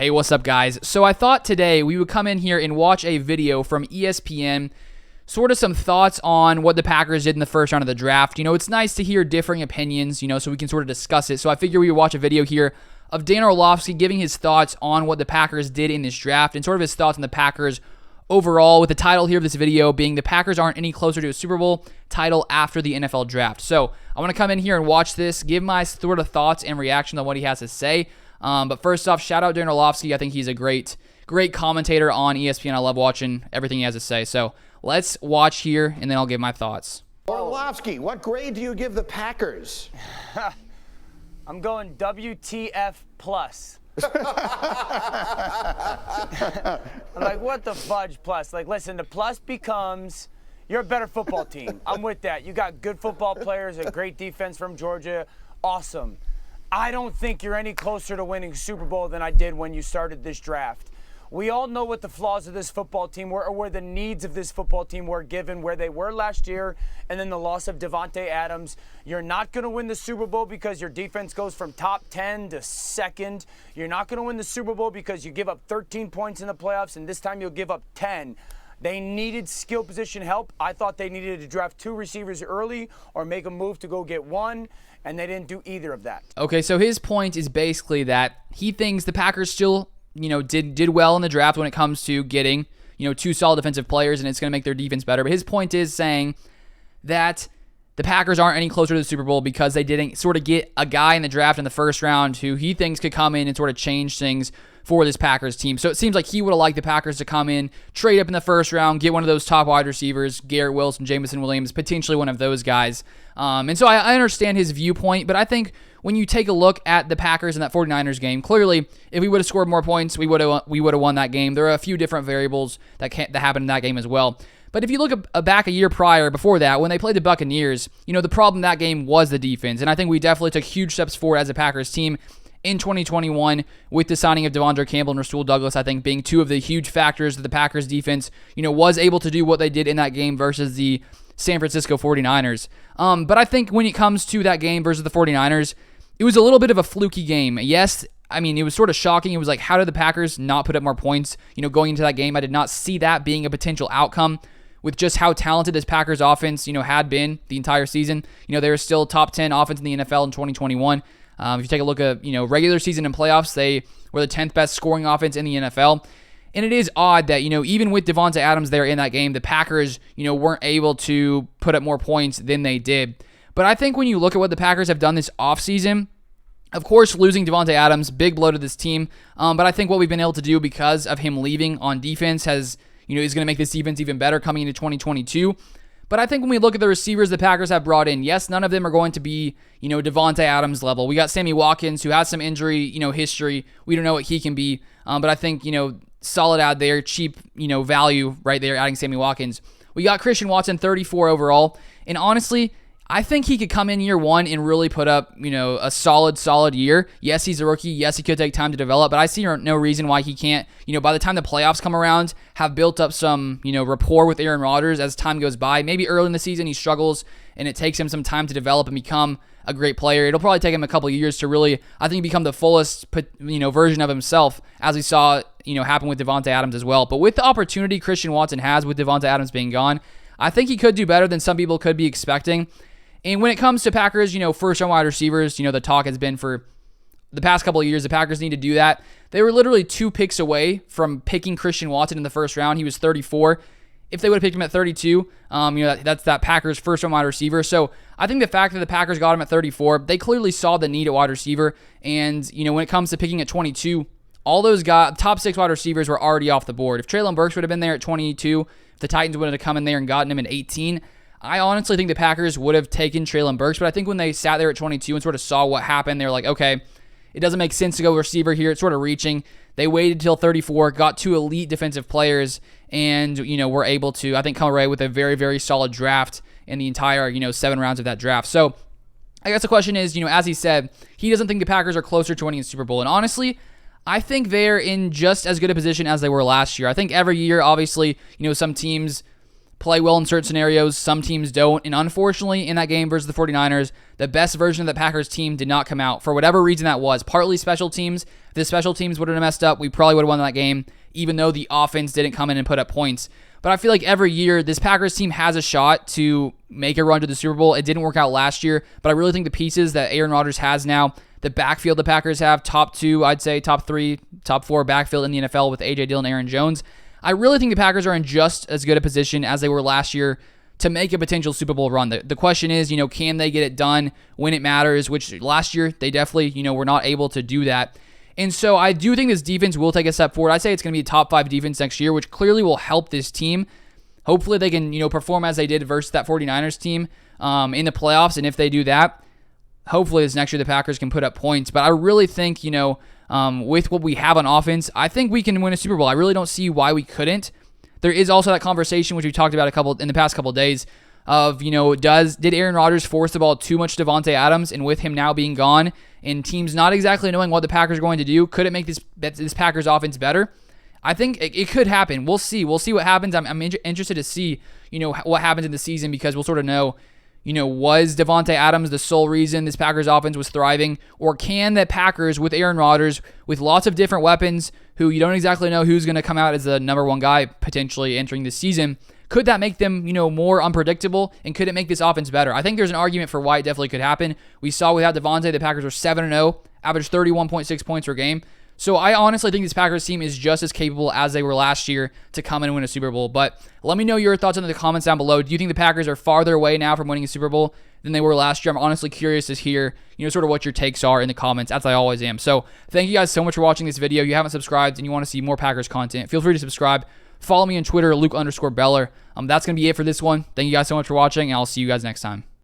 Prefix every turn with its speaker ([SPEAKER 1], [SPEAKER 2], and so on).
[SPEAKER 1] Hey, what's up, guys? So I thought today we would come in here and watch a video from ESPN, sort of some thoughts on what the Packers did in the first round of the draft. It's nice to hear differing opinions, so we can sort of discuss it. So I figure we would watch a video here of Dan Orlovsky giving his thoughts on what the Packers did in this draft and sort of his thoughts on the Packers overall, with the title here of this video being "The Packers Aren't Any Closer to a Super Bowl Title After the NFL Draft." So I want to come in here and watch this, give my sort of thoughts and reaction on what he has to say. But first off, shout out Dan Orlovsky. I think he's a great commentator on ESPN. I love watching everything he has to say. So let's watch here, and then I'll give my thoughts.
[SPEAKER 2] Orlovsky, what grade do you give the Packers?
[SPEAKER 3] I'm going WTF plus. I'm like, what the fudge plus? Like, listen, the plus becomes you're a better football team. I'm with that. You got good football players, a great defense from Georgia. Awesome. I don't think you're any closer to winning Super Bowl than I did when you started this draft. We all know what the flaws of this football team were, or where the needs of this football team were, given where they were last year and then the loss of Davante Adams. You're not going to win the Super Bowl because your defense goes from top 10 to second. You're not going to win the Super Bowl because you give up 13 points in the playoffs, and this time you'll give up 10. They needed skill position help. I thought they needed to draft 2 receivers early or make a move to go get 1, and they didn't do either of that.
[SPEAKER 1] Okay, so his point is basically that he thinks the Packers still, did well in the draft when it comes to getting, 2 solid defensive players, and it's going to make their defense better. But his point is saying that the Packers aren't any closer to the Super Bowl because they didn't sort of get a guy in the draft in the first round who he thinks could come in and sort of change things for this Packers team. So it seems like he would have liked the Packers to come in, trade up in the first round, get one of those top wide receivers, Garrett Wilson, Jameson Williams, potentially one of those guys. And so I understand his viewpoint, but I think when you take a look at the Packers in that 49ers game, clearly, if we would have scored more points, we would have won that game. There are a few different variables that happened in that game as well. But if you look back a year prior, before that, when they played the Buccaneers, the problem in that game was the defense. And I think we definitely took huge steps forward as a Packers team in 2021 with the signing of Devondre Campbell and Rasul Douglas, I think being 2 of the huge factors that the Packers defense, was able to do what they did in that game versus the San Francisco 49ers. But I think when it comes to that game versus the 49ers, it was a little bit of a fluky game. Yes, I mean, it was sort of shocking. It was like, how did the Packers not put up more points, going into that game? I did not see that being a potential outcome with just how talented this Packers offense, had been the entire season. They were still top 10 offense in the NFL in 2021. If you take a look at, regular season and playoffs, they were the 10th best scoring offense in the NFL. And it is odd that, even with Davante Adams there in that game, the Packers, weren't able to put up more points than they did. But I think when you look at what the Packers have done this offseason, of course, losing Davante Adams, big blow to this team. But I think what we've been able to do because of him leaving on defense is going to make this defense even better coming into 2022. But I think when we look at the receivers the Packers have brought in, yes, none of them are going to be, Davante Adams level. We got Sammy Watkins, who has some injury, history. We don't know what he can be. But I think, solid add there, cheap, value right there, adding Sammy Watkins. We got Christian Watson, 34 overall. And honestly, I think he could come in year 1 and really put up, a solid year. Yes, he's a rookie. Yes, he could take time to develop, but I see no reason why he can't, by the time the playoffs come around, have built up some, rapport with Aaron Rodgers as time goes by. Maybe early in the season he struggles and it takes him some time to develop and become a great player. It'll probably take him a couple of years to really, I think, become the fullest, version of himself, as we saw, happen with Davante Adams as well. But with the opportunity Christian Watson has with Davante Adams being gone, I think he could do better than some people could be expecting. And when it comes to Packers, first-round wide receivers, the talk has been for the past couple of years, the Packers need to do that. They were literally 2 picks away from picking Christian Watson in the first round. He was 34. If they would have picked him at 32, that's that Packers first-round wide receiver. So I think the fact that the Packers got him at 34, they clearly saw the need at wide receiver. And, when it comes to picking at 22, all those top 6 wide receivers were already off the board. If Treylon Burks would have been there at 22, if the Titans would have come in there and gotten him at 18, I honestly think the Packers would have taken Treylon Burks, but I think when they sat there at 22 and sort of saw what happened, they were like, okay, it doesn't make sense to go receiver here. It's sort of reaching. They waited till 34, got 2 elite defensive players, and, were able to, I think, come away with a very, very solid draft in the entire, 7 rounds of that draft. So I guess the question is, as he said, he doesn't think the Packers are closer to winning a Super Bowl. And honestly, I think they're in just as good a position as they were last year. I think every year, obviously, some teams play well in certain scenarios. Some teams don't. And unfortunately, in that game versus the 49ers, the best version of the Packers team did not come out for whatever reason that was. Partly special teams. If the special teams would have messed up, we probably would have won that game, even though the offense didn't come in and put up points. But I feel like every year, this Packers team has a shot to make a run to the Super Bowl. It didn't work out last year, but I really think the pieces that Aaron Rodgers has now, the backfield the Packers have, top 2, I'd say top 3, top 4 backfield in the NFL with A.J. Dillon and Aaron Jones. I really think the Packers are in just as good a position as they were last year to make a potential Super Bowl run. The question is, can they get it done when it matters, which last year they definitely, were not able to do that. And so I do think this defense will take a step forward. I'd say it's going to be a top 5 defense next year, which clearly will help this team. Hopefully they can, perform as they did versus that 49ers team in the playoffs. And if they do that, hopefully this next year the Packers can put up points. But I really think, with what we have on offense, I think we can win a Super Bowl. I really don't see why we couldn't. There is also that conversation, which we talked about in the past couple of days, of, did Aaron Rodgers force the ball too much to Davante Adams, and with him now being gone and teams not exactly knowing what the Packers are going to do, could it make this Packers offense better? I think it could happen. We'll see. We'll see what happens. I'm interested to see, what happens in the season, because we'll sort of know, was Davante Adams the sole reason this Packers offense was thriving? Or can the Packers, with Aaron Rodgers, with lots of different weapons, who you don't exactly know who's going to come out as the number 1 guy potentially entering the season, could that make them, more unpredictable? And could it make this offense better? I think there's an argument for why it definitely could happen. We saw without Davante, the Packers were 7-0, averaged 31.6 points per game. So I honestly think this Packers team is just as capable as they were last year to come in and win a Super Bowl. But let me know your thoughts in the comments down below. Do you think the Packers are farther away now from winning a Super Bowl than they were last year? I'm honestly curious to hear, sort of what your takes are in the comments, as I always am. So thank you guys so much for watching this video. If you haven't subscribed and you want to see more Packers content, feel free to subscribe. Follow me on Twitter, Luke_Beller. That's going to be it for this one. Thank you guys so much for watching, and I'll see you guys next time.